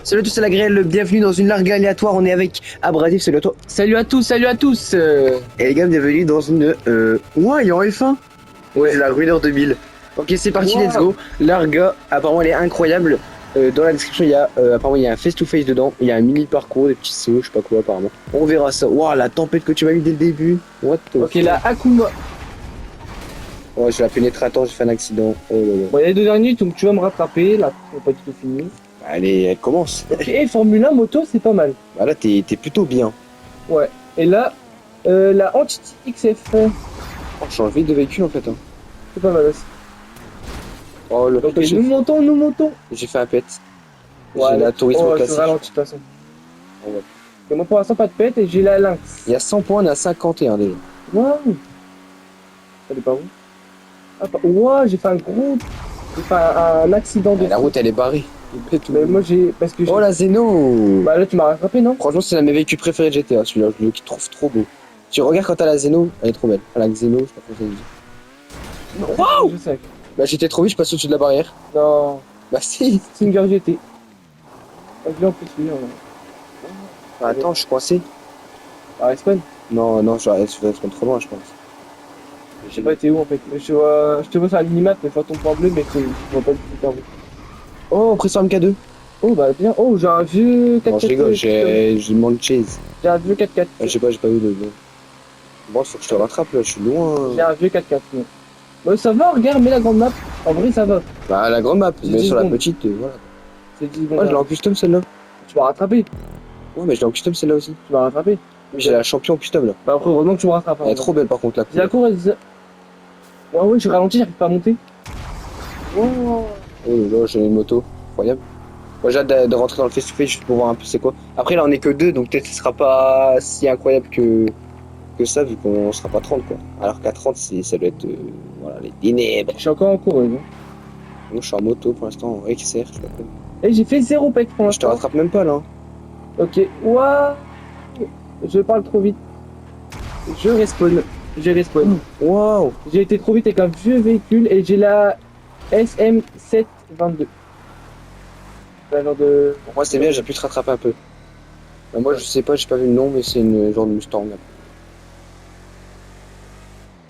Salut à tous, c'est la grêle, bienvenue dans une largue aléatoire, on est avec Abrasif, salut à toi. Salut à tous, salut à tous. Et les gars, bienvenue dans une... Ouais, il est en F1. Ouais, c'est la Ruiner 2000. Ok, c'est parti, Wow. let's go. Larga, apparemment elle est incroyable. Dans la description, il y a apparemment il y a un face-to-face dedans, il y a un mini parcours, des petits sauts, je sais pas quoi apparemment. On verra ça. Waouh, la tempête que tu m'as eu dès le début. What the Ok, fuck. la Akuma. Oh, j'ai la pénétrateur, j'ai fait un accident. Oh là là. Bon, il y a les deux derniers, donc tu vas me rattraper. Là, on pas du tout fini. Allez, elle commence. Ok, Formule 1 moto, c'est pas mal. Bah là, t'es plutôt bien. Ouais. Et là, la Entity XF, Oh, je change vite de véhicule en fait. Hein. c'est pas mal aussi. Oh, le Ok, nous montons, nous montons. j'ai fait un pet. Ouais, J'ai la tourisme je classique. ralentis de toute façon. Oh, ouais. Et moi pour l'instant, pas de pète et j'ai la Lynx. Il y a 100 points, on est à 51 déjà. Waouh. Elle est pas où? Ah, waouh, j'ai fait un gros. J'ai fait un accident de. La route elle est barrée. Mais moi j'ai. Parce que j'ai. Oh la Zeno. Bah là, tu m'as rattrapé, non? Franchement c'est l'un de mes véhicules préférés de GTA, celui-là, je le trouve trop beau. Tu regardes quand t'as la Zeno, elle est trop belle. La Xeno, je sais pas comment ça se dit. Waouh! Je sais. Bah j'étais trop vite, je passe au-dessus de la barrière. Non. Bah si. Singer GT. Ah, je l'ai en plus, lui. Bah, attends, je suis coincé. Ah, Respawn? Non, non, je vais être trop loin je pense. Je sais pas, t'es où en fait? Je te vois sur la minimap, mais je vois ton point bleu, mais je vois pas du tout ta route. Oh, pression MK2. Oh, bah bien. Oh, j'ai un vieux 4x4. Non, je rigole, j'ai demandé chase. J'ai un vieux 4x4. Je sais pas, j'ai pas vu de. Bon, faut que je te rattrape là, je suis loin. J'ai un vieux 4x4. Mais... Bon, ça va, regarde, mets la grande map. En vrai, ça va. Bah la grande map, C'est mais 10 sur la secondes. petite, voilà. C'est 10 secondes. Moi je l'ai en custom celle-là. Tu m'as rattrapé. Ouais, mais je l'ai en custom celle-là aussi. Tu m'as rattrapé. Mais j'ai la champion custom là. Bah, après, heureusement que tu me rattrapes. Elle est trop belle par contre la J'ai la couleur. cour, elle. Ouais, ouais, j'ai ralenti, j'arrive pas à monter. Wow. Oh là là, j'ai une moto, incroyable. Moi j'ai hâte de rentrer dans le face-to-face juste pour voir un peu c'est quoi. Après là on est que deux donc peut-être ce sera pas si incroyable que ça vu qu'on sera pas 30 quoi. Alors qu'à 30 ça doit être voilà les ténèbres. Je suis encore en cours, Moi je suis en moto pour l'instant en XR, je l'appelle. Et j'ai fait 0 pec pour Je te l'instant. rattrape même pas là. Hein. Ok, waouh. Je parle trop vite. Je respawn. J'ai respawn. Waouh. J'ai été trop vite avec un vieux véhicule et j'ai la SM722. C'est un genre de... Pour moi c'est bien, j'ai pu te rattraper un peu. Bah, moi je sais pas, j'ai pas vu le nom mais c'est une genre de Mustang là.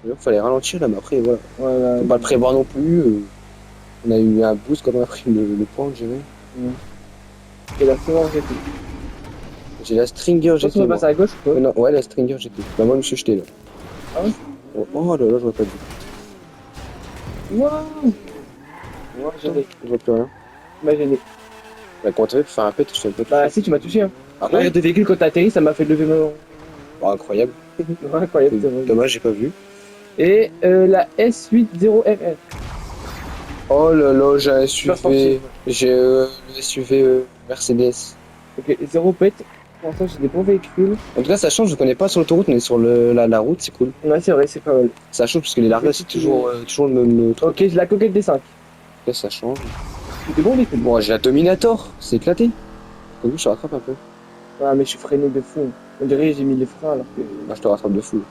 Il fallait ralentir là mais après voilà. Voilà. Faut pas le prévoir non plus. On a eu un boost quand on a pris le point que j'avais. Et la Furor GT. J'ai la Stringer Je pense GT. qu'on va moi. passer à gauche ou quoi? Non, ouais, la Stringer GT. Bah, moi, je me suis jeté là. Ah ouais? Oh là là, je vois pas du tout. Waouh. Moi j'ai Je vois plus rien. Tu m'as gêné. Bah, quand t'avais pour faire un pet, je savais pas tout. Bah si, tu m'as touché hein. Ah L'arrière ouais? de véhicule quand t'as atterri, ça m'a fait lever ma... Oh, incroyable. Ouais, incroyable, c'est vrai. Dommage, j'ai pas vu. Et la S80RR. Oh là là, j'ai un Super SUV. sportif. J'ai le SUV Mercedes. Ok, 0 pet. Pour l'instant, j'ai des bons véhicules. En tout cas, ça change, je connais pas sur l'autoroute, mais sur la route, c'est cool. Ouais, c'est vrai, c'est pas mal. Ça change parce que les largas, c'est toujours le même truc. Ok, j'ai la coquette des 5. Là, ça change. J'ai des bons véhicules. Bon, j'ai la Dominator, c'est éclaté. T'as vu, je te rattrape un peu. Ah, mais je suis freiné de fou. On dirait que j'ai mis les freins alors que. Là, je te rattrape de fou.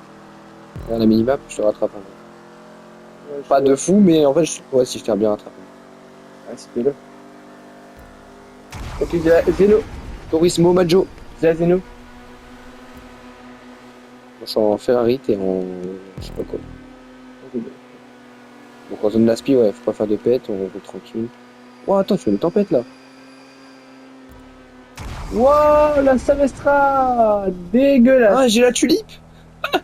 Là, la minimap, je te rattrape un peu. Ouais, je Pas suis- de fou, mais en fait, ouais, si je t'ai bien rattrapé. Ah, c'était là. Ok, j'ai la Zeno. Turismo Maggio. J'ai la Zeno. Je suis en Ferrari, t'es en. Je sais pas quoi. Ok. Donc en zone d'aspi, ouais, faut pas faire de pète, on roule tranquille. Oh, attends, tu fais une tempête là. Wow, la Savestra. Dégueulasse. Ah, j'ai la tulipe. C'est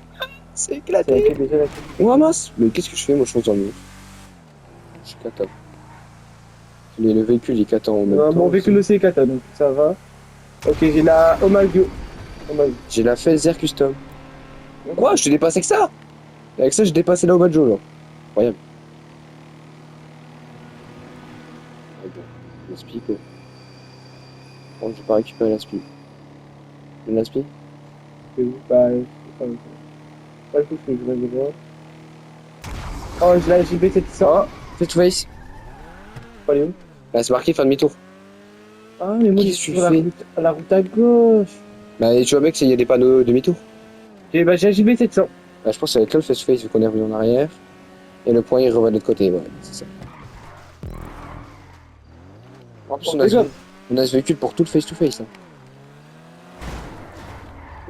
C'est éclaté. laquelle déjà la Oh mince. Mais qu'est-ce que je fais? Moi, je fonce dans le mur. Je suis cata. Le véhicule, il est cata en même temps. Mon véhicule aussi est kata, donc ça va. Ok, j'ai la Omagio. Omagio. J'ai la Felzer Custom. Quoi? Je te dépasse avec ça? Avec ça, j'ai dépassé la Omaggio là. Incroyable. Ah bon, l'aspi quoi. Bon, je vais pas récupérer l'aspi. Une l'aspi? C'est où? Bah, c'est pas le coup que je vais le voir. Oh, j'ai la JB700. Oh, face to face. Pas aller où? Là, c'est marqué fin demi-tour. Ah, mais moi, je Qu'est-ce suis que sur tu fais? la route à gauche. Bah, tu vois, mec, il y a des panneaux demi-tour. J'ai la JB700. Bah, je pense que ça va être là le face to face vu qu'on est revenu en arrière. Et le point il revient de l'autre côté, ouais, c'est ça. En plus, Bon, on a déjà. zoom. On a ce véhicule pour tout le face-to-face. Hein.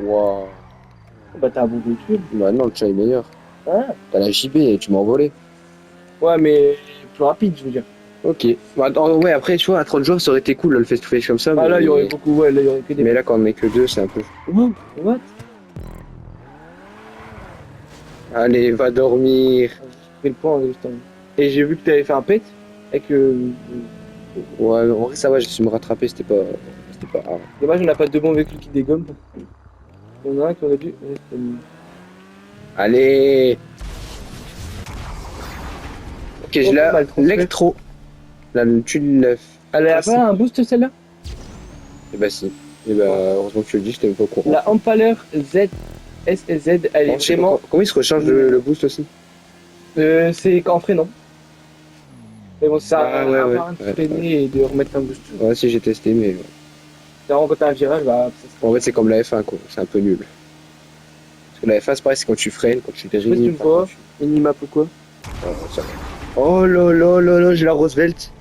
Waouh. Bah t'as un bon véhicule. Bah non, le chat est meilleur. Ah. T'as la JB et tu m'as envolé. Ouais, mais plus rapide, je veux dire. Ok. Bah, attends, ouais, après, tu vois, à 30 joueurs, ça aurait été cool, là, le face-to-face comme ça. Ah là, il y mais... aurait beaucoup, ouais, là, il y aurait que des... Mais là, quand on est que deux, c'est un peu... Wow, what? Allez, va dormir. J'ai pris le point, justement. Et j'ai vu que t'avais fait un pet avec Ouais, en vrai, ça va, j'ai su me rattraper, c'était pas... C'était pas grave. Dommage, on n'a pas deux bons véhicules qui dégomment. Il y en a un qui aurait dû... Allez. Ok, j'ai Oh, là mal transfert. l'électro. Là, tu l'as... Elle a pas un boost, celle-là? Eh bah si. Eh bah, heureusement que tu le dis, je t'aime pas au courant. La Empaler Z, SZ, elle est Je sais pas vraiment... comment il se recharge le boost aussi? c'est qu'en freinan. Mais bon, ça Ah, a ouais, ouais. rien de freiner et de remettre un boost. Ouais, si j'ai testé, mais... C'est vraiment quand t'as un virage, bah... En fait, c'est comme la F1, quoi. C'est un peu nul. Parce que la F1, c'est pareil, c'est quand tu freines, quand tu Je sais pas si tu dérives. me vois, minimap ou quoi. Ça va. Oh là là là là, j'ai la Roosevelt.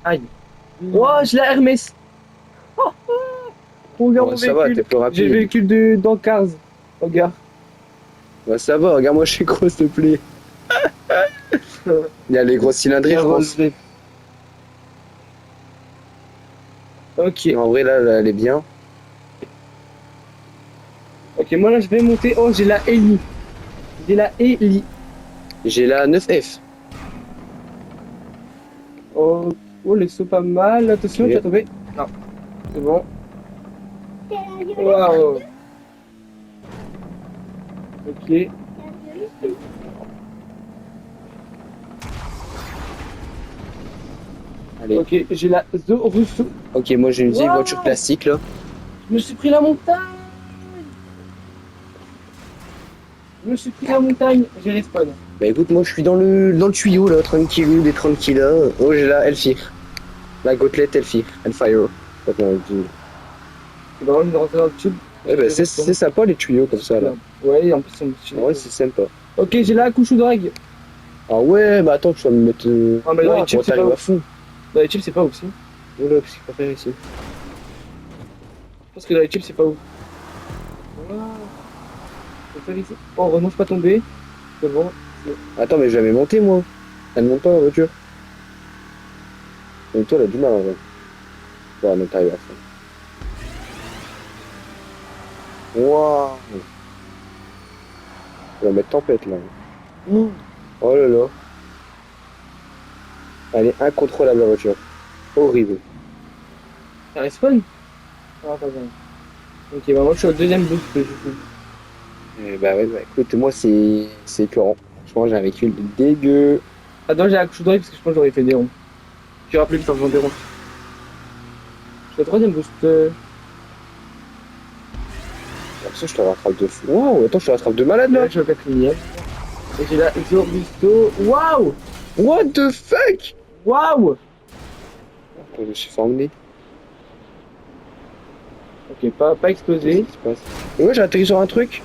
Aïe. Oh, j'ai la Hermès. Oh, oh. Regarde mon Ça va, véhicule. t'es plus rapide. J'ai le véhicule de dans Cars. Regarde. Bah ça va, regarde-moi, je suis gros, s'il te plaît. Il y a les grosses cylindrées, je pense. Ok. En vrai, là, elle est bien. Ok, moi là je vais monter. Oh, j'ai la Eli. J'ai la Eli. J'ai la 9F. Oh, oh les sauts pas mal. Attention, Ok. tu as trouvé? Non. C'est bon. Waouh. Ok. Allez. Ok, j'ai la Zorusu. Ok, moi j'ai une vieille Wow. voiture classique là. Je me suis pris la montagne. Je me suis pris la montagne. J'ai respawn. Bah écoute, moi je suis dans le tuyau là, tranquillou, des tranquillas. Oh, j'ai la Elfire. La gotelette Elfire. Elfire. Je sais pas comment on dit. C'est vraiment de rentrer dans le tube. Ouais, bah c'est sympa les tuyaux comme ça là. Ouais, en plus on Ouais, c'est sympa. Ok, j'ai la couche ou drague. Ah ouais, bah attends, tu vas me mettre. Ah, mais dans les chips, c'est t'arrives pas à fond. Dans les chips, c'est pas ouf, si. Oula, qu'est-ce qu'il faut faire ici? Je pense que dans les chips, c'est pas ouf. Wow. Faut faire ici. Oh, heureusement, je suis pas tombé. C'est bon. Attends, mais je l'avais monté moi. Elle ne monte pas la voiture. Donc toi, elle a du mal en vrai. Ouais, non, t'arrives à fond. Waouh! On va mettre tempête là. Oh là là. Elle est incontrôlable la voiture. Horrible. Ça respawn. Ah, pas bien. Ok, bah moi, je suis au deuxième boost que je fais. Bah ouais, bah écoute, moi c'est écœurant. Franchement, j'ai un véhicule dégueu. Attends, j'ai la couche ou drague parce que je pense que j'aurais fait des ronds. Tu rappelles vite en faisant des ronds. Je suis au troisième boost. Ça, je te rattrape de fou. Waouh, attends, je te rattrape de malade Là, là. je suis au quatrième. Et j'ai la Zorbisto. Waouh! What the fuck? Waouh! Je me suis fait emmener. Ok, pas explosé. Qu'est-ce qui se passe? Et ouais, j'ai atterri sur un truc.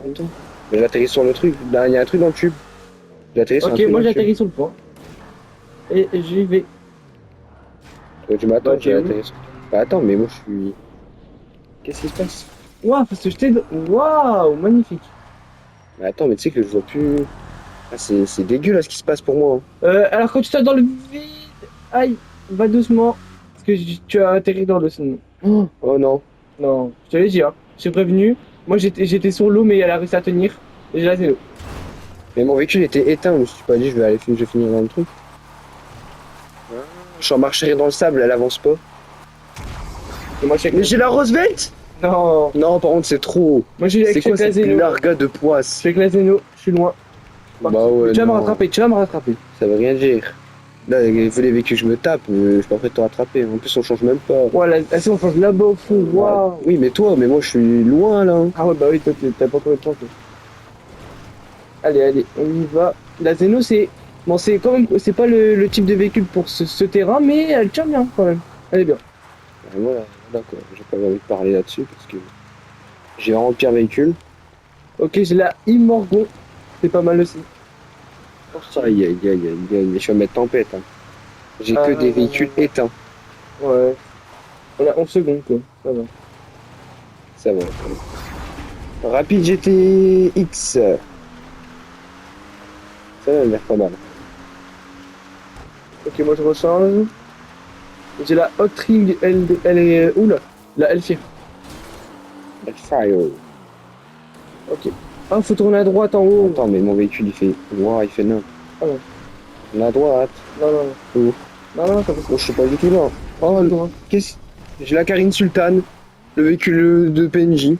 Attends. Mais j'ai atterri sur le truc. Là, il y a un truc dans le tube. J'ai atterri sur un Ok, truc moi dans j'ai le tube. atterri sur le point. Et j'y vais. Ouais, tu m'attends, Bah, j'ai t'es où atterri sur... Bah attends, mais moi je suis... Qu'est-ce qui se passe? Waouh, faut se jeter. Waouh, magnifique. Bah attends, mais tu sais que je vois plus... Ah, c'est dégueu là ce qui se passe pour moi. Hein. Alors quand tu sautes dans le vide, aïe, va doucement. Parce que tu as atterri dans le son. Oh non. Non, je te l'ai dit, hein. Je t'ai prévenu. Moi j'étais sur l'eau, mais elle a réussi à tenir. Et j'ai la l'eau. Mais mon véhicule était éteint, je me suis pas dit je vais je vais finir dans le truc. Je suis en marche arrière dans le sable, elle avance pas. Et moi je suis Mais j'ai la Roosevelt. Non, Non, par contre c'est trop. moi j'ai C'est quoi avec la cette Zeno. larga de Je poisse? suis avec la Zeno, je suis loin. Bah ouais, Tu vas me non. rattraper, tu vas me rattraper. Ça veut rien dire. Là, vu les véhicules que je me tape, je suis pas prêt de te rattraper. En plus on change même pas. Voilà, on change là-bas au fond, waouh. Oui mais toi, mais moi je suis loin là. Ah ouais, bah oui, toi t'as pas encore le temps. Toi. Allez, allez, on y va. La Zeno, c'est. Bon, c'est quand même. C'est pas le type de véhicule pour ce terrain, mais elle tient bien quand même. Elle est bien. Voilà, d'accord. J'ai pas envie de parler là-dessus parce que j'ai vraiment le pire véhicule. Ok, j'ai la Immorgon. C'est pas mal aussi. Aïe aïe aïe aïe aïe, je vais mettre tempête. Hein. J'ai que des véhicules éteints. Ouais. On a 11 secondes, quoi. Ça va. Ça va. Rapide GTX. Ça a l'air pas mal. Ok, moi je rechange. J'ai la Hot Ring, elle est où là? La L-Fire. Fire. Ok. Ah, faut tourner à droite en haut. Attends, mais mon véhicule il fait noir, il fait nain. Ah ouais. La droite. Non, non, non. Oh. Non, non, ça va. Oh, je suis pas du tout là. Oh, Droit. qu'est-ce. J'ai la Karine Sultan, le véhicule de PNJ.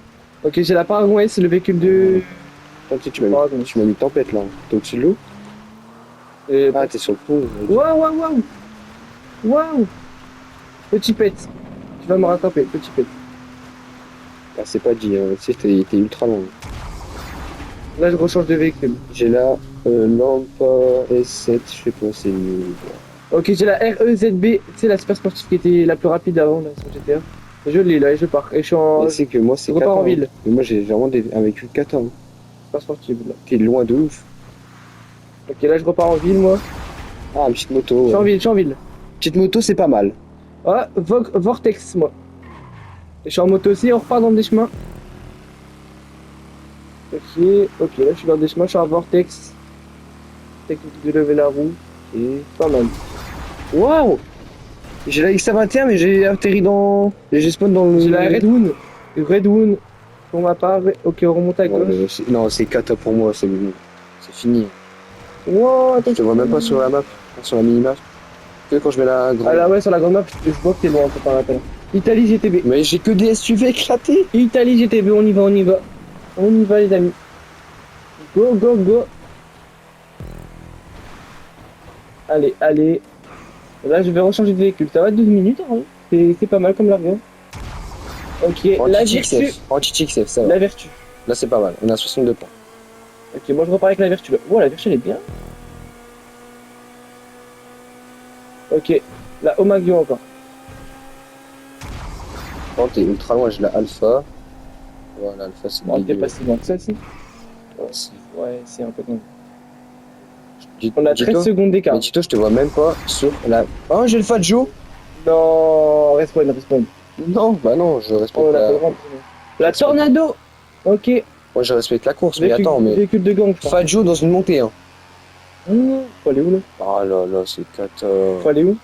Ok, j'ai la Paragon S, le véhicule de. Attends, tu m'as Pardon. mis tempête là. T'es au-dessus de l'eau? Et... Ah, t'es sur le pont. Waouh, waouh, waouh. Waouh. Petit pet. Tu vas me rattraper, petit pet. Ah, c'est pas dit, hein. Tu sais, t'es ultra long. Là, je rechange de véhicule. J'ai la Lampa S7, je sais pas, c'est une. Ok, j'ai la REZB, c'est la super sportive qui était la plus rapide avant là, sur GTA. Je l'ai là et je pars. Et je suis en. Mais c'est que moi, c'est Je repars en 4 ans. ville. Mais moi, j'ai vraiment un véhicule 4 ans. Super sportive là. T'es loin de ouf. Ok, là, je repars en ville moi. Ah, une petite moto. Je suis en Ouais. ville, je suis en ville. Petite moto, c'est pas mal. Ah, Vortex moi. Et je suis en moto aussi, on repart dans des chemins. Ok, ok, là, je suis dans des chemins, je suis en Vortex. Technique de lever la roue. Et. Pas mal. Waouh! J'ai la XA21, mais j'ai atterri dans. Et j'ai spawn dans le. J'ai la Redwood. Redwood. Pour ma part, ok, on remonte à Ouais, gauche. non, c'est kata pour moi, c'est bon. C'est fini. Wow, attends, Je te vois même pas sur la map, sur la mini-map. Que quand je mets la grande. Ah là, ouais, sur la grande map, je vois que t'es loin, faut pas rappel. Italie GTB. Mais j'ai que des SUV éclatés. Italie GTB, on y va, on y va. On y va, les amis. Go, go, go. Allez, allez. Là, je vais rechanger de véhicule. Ça va 12 minutes, hein. C'est pas mal comme largage. Ok, la vertu. Anti-XF, ça va. La vertu. Là, c'est pas mal. On a 62 points. Ok, moi je repars avec la vertu. Oh, la vertu, elle est bien. Ok, la Omagio encore. Quand t'es ultra loin, j'ai la Alpha. Voilà, Alpha, c'est Bon, t'es dégueu. pas si loin que ça, si. Ouais, c'est- Ouais, c'est un peu con. Dis- On a dis-toi- 13 secondes d'écart. Mais dis-toi, je te vois même pas sur la. Oh, j'ai le Fat Joe. Non, respawn, respawn. Non, bah non, je respecte Oh, la la. Tornado. La Tornado. Ok. Moi, je respecte la course, mais Véhicule, attends, mais. véhicule de gang, je crois. Fat Joe dans une montée, hein. Faut aller où là? Oh là là, c'est cata. Faut aller où?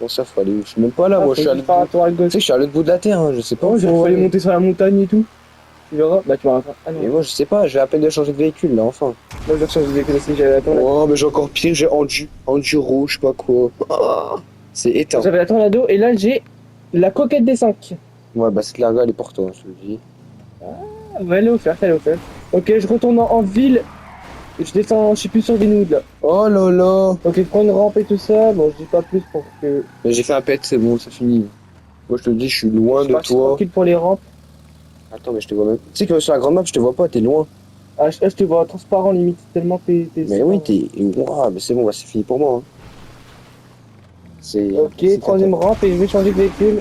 Bon, ça, faut aller où? Je suis même pas là, Ah, moi, faut je suis à juste l'autre faire un bout. tour à Tu gauche. sais que je suis à l'autre bout de la terre, hein. Je sais pas. Oh, où il faut aller monter sur la montagne et tout. Tu verras. Bah, tu vas rattraper. Ah non, Mais moi, je sais pas, j'ai à peine de changer de véhicule, là, enfin. moi je vais recharger de véhicule aussi. J'avais la Tornado. Oh, mais j'ai encore pire, j'ai enduro, je sais pas quoi. Ah, c'est éteint. J'avais la Tornado et là j'ai la Coquette des 5. Ouais, bah cette larga, elle est pour toi, je te le dis. Ah, ouais, elle est offerte, elle est offerte. Ok, je retourne en ville. Je descends, je suis plus sur Greenwood là. Oh là là. Ok, je prends une rampe et tout ça. Bon, je dis pas plus pour que. Mais j'ai fait un pet, c'est bon, ça finit. Moi, je te le dis, je suis loin Je de marche toi. tranquille pour les rampes. Attends, mais je te vois même. Tu sais que sur la grande map, je te vois pas, t'es loin. Ah, je te vois transparent limite, tellement t'es. Mais oui, t'es. Ouah, mais c'est bon, bah, c'est fini pour moi. Hein. C'est. Ok, c'est troisième cata. rampe et je vais changer de véhicule.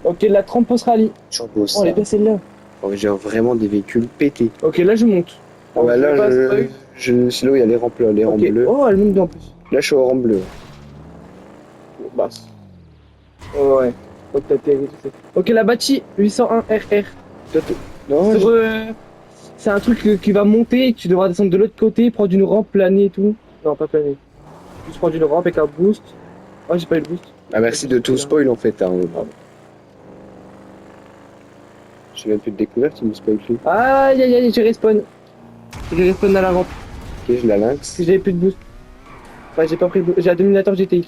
Ok, la Trampos Rally. Turbo, Oh, ça. elle est bien celle-là. Oh, j'ai vraiment des véhicules pétés. Ok, là je monte. Ah bah là, passe, c'est là où il y a les rampes là, les rampes Ok, bleues. oh, elle monte bien en plus. Là, je suis aux rampes bleues. Basse. Oh, ouais. Faut que t'atterris, tout ça. Ok, la Bachi 801 RR. Non, Sur, c'est un truc qui va monter et que tu devras descendre de l'autre côté, prendre une rampe planée et tout. Non, pas planée. Juste prendre une rampe avec un boost. Oh, j'ai pas eu le boost. Ah, merci de tout spoil en fait. Hein. Pardon. J'ai même plus de découverte, il me spoil plus. Aïe aïe aïe, j'ai respawn. J'ai respawn à la rampe. Ok, j'ai la Parce lynx. que j'avais plus de boost. Enfin, j'ai pas pris le boost. J'ai un Dominator GTX.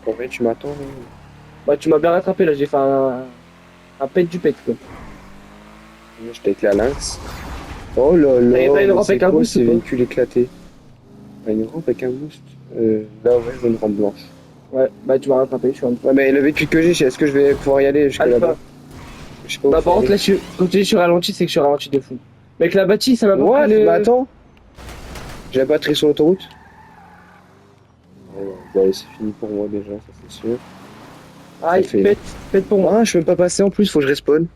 En fait, tu m'attends. Bah, tu m'as bien rattrapé là, j'ai fait un pet du pet quoi. J'étais avec la lynx. Oh là là. T'avais pas une mais rampe c'est avec un quoi boost ces ou pas véhicules éclatés. Ah, une rampe avec un boost. Là, ouais, je veux une rampe blanche. Ouais, bah, tu m'as rattrapé, je suis en Ouais, mais le véhicule que j'ai, est-ce que je vais pouvoir y aller jusqu'à Alpha. là-bas? Je sais pas où Bah, faut par contre, aller. là, quand tu dis je suis ralenti, c'est que je suis ralenti de fou. Mais avec la bâtie, ça m'a pas What? pris le. Bah attends. J'ai la batterie sur l'autoroute. Bon, allez, c'est fini pour moi déjà, ça c'est sûr. Ah, il ça fait- pète pour moi. Ah, je peux même pas passer en plus, faut que je respawn.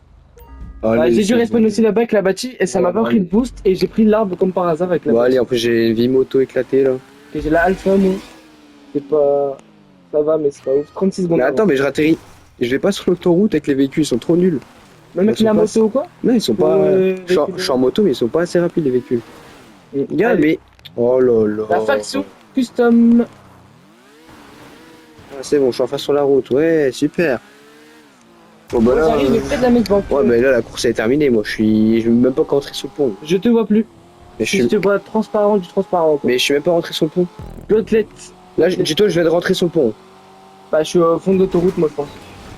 Bah, Allez, j'ai dû c'est respawn bon. aussi là-bas avec la bâtie et ça m'a pas pris le boost et j'ai pris l'arbre comme par hasard avec la Bon, bâtie. allez, en plus j'ai une vie moto éclatée là. Et j'ai la Alpha, moi. c'est pas. Ça va, mais c'est pas ouf. 36 secondes. Mais attends, mais je ratterris. Je vais pas sur l'autoroute avec les véhicules, ils sont trop nuls. Même avec ils la sont pas- moto ou quoi? Non, ils sont pas. Je suis en moto, mais ils sont pas assez rapides les véhicules. Regarde, Allez. mais. Oh là là. La faction custom. Ah, c'est bon, je suis enfin sur la route. Ouais, super. Bon, bah Moi, là. j'arrive près de la Maze Bank. Ouais, mais là, la course est terminée. Moi, je vais même pas rentrer sur le pont. Je te vois plus. Mais je Si suis, je te vois transparent du transparent. Quoi. mais je suis même pas rentré sur le pont. L'autre, Là, dis-toi, je viens de rentrer sur le pont. bah, je suis au fond de l'autoroute, moi, je pense.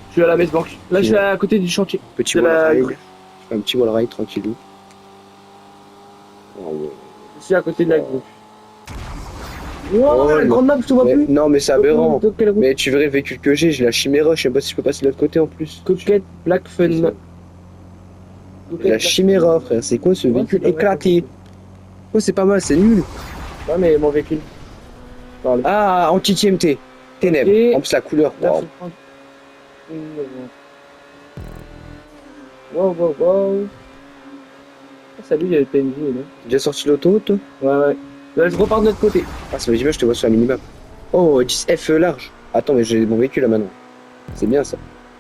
Je suis à la Maze Bank. Là, je suis à côté du chantier. Petit De wall la ride. grue. Je fais un petit wall ride tranquillou. Oh, ouais. Je suis à côté de la grue. Wow, Oh, la non. grande map, je te vois Mais- plus. non, mais c'est aberrant. De quelle route? Mais tu verrais le véhicule que j'ai la Chimera. Je sais pas si je peux passer de l'autre côté en plus. Coquette, Black Fun. La Chimera, frère. C'est quoi ce Ouais, véhicule c'est pas vrai. éclaté? Oh, c'est pas mal, c'est nul. Ouais, mais mon véhicule. Parle. Ah, anti-TMT. Ténèbres. Et- En plus, la couleur. Là, Wow. faut prendre Wow, wow, wow. Ah, salut, il y a le PNJ, là. T'es déjà sorti de l'autoroute, toi? Ouais, ouais. Là, je repars de l'autre côté. Ah, ça veut dire que je te vois sur la minimap. Oh, 10F large. Attends, mais j'ai mon véhicule là maintenant. C'est bien ça.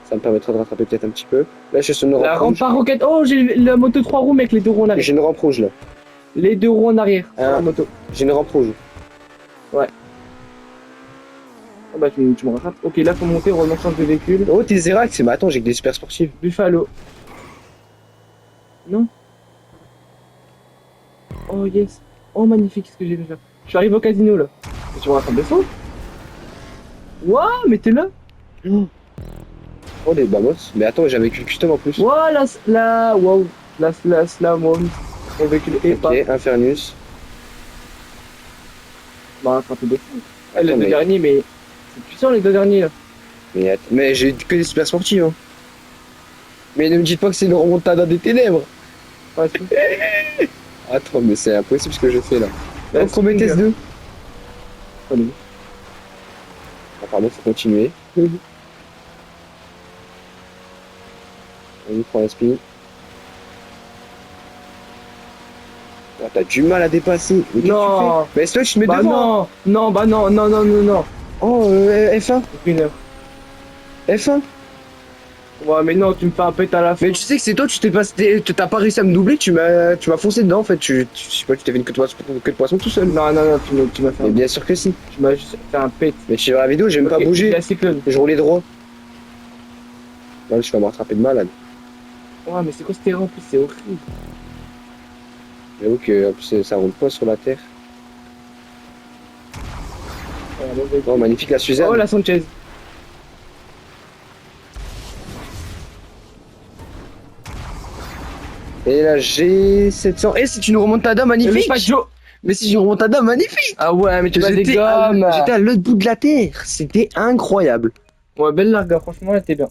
Ça me permettra de rattraper peut-être un petit peu. Là, je suis sur une La rampe rampe rouge. par roquette. Oh, j'ai la moto 3 roues, mec, les 2 roues en arrière. J'ai une rampe rouge là. Les 2 roues en arrière. Ah. Sur la moto. J'ai une rampe rouge. Ah bah, tu me rattrapes. Ok, là, faut monter, on change de véhicule. Oh, t'es Zerax, mais attends, j'ai que des super sportives. Buffalo. Non. Oh, yes. Oh, magnifique, ce que j'ai fait faire. Je suis arrivé au casino, là. Et tu me rattrapes de faux. Waouh, mais t'es là. Oh, des bamos. Mais attends, j'ai un véhicule custom en plus. Waouh, wow. Slamon. Mon véhicule est pas. Ok, Infernus. Bah, rattrapé de fou. Ah, les Attends, deux mais- derniers, mais. C'est puissant, les 2 derniers, là. Mais j'ai que des super sportives. Hein. Mais ne me dites pas que c'est une remontada des ténèbres. Ouais, c'est. Attends, mais c'est impossible ce que je fais là. Là, Oh, Prometheus 2. Allez. Ah, pardon, faut continuer. On prend la spin. Ah, t'as du mal à dépasser. Mais qu'est-ce que tu Non. fais? Mais toi, tu te mets Bah devant. non, non. Oh, F1. Une heure. F1. Ouais, mais non, tu me fais un pète à la fin. Mais tu sais que c'est toi, tu t'es passé, t'as pas réussi à me doubler, tu m'as foncé dedans en fait. Je sais pas, tu t'es fait une queue de poisson tout seul. Non, tu m'as fait Mais un... bien sûr que si. Tu m'as juste fait un pète. Mais tu vois la vidéo, j'ai même pas bougé. La cyclone. Je roulais droit. Là, je vais me rattraper de malade. Ouais, mais c'est quoi ce terrain en plus? C'est horrible. J'avoue que en plus, ça roule pas sur la terre. Oh, magnifique la Suzanne. Oh, la Sanchez. Et la G700. Et c'est une remontada Le magnifique. Pajo. Mais c'est une remontada magnifique. Ah ouais, mais tu vas des J'étais gommes. à l'autre bout de la terre. C'était incroyable. Ouais, belle larga, franchement, elle était bien.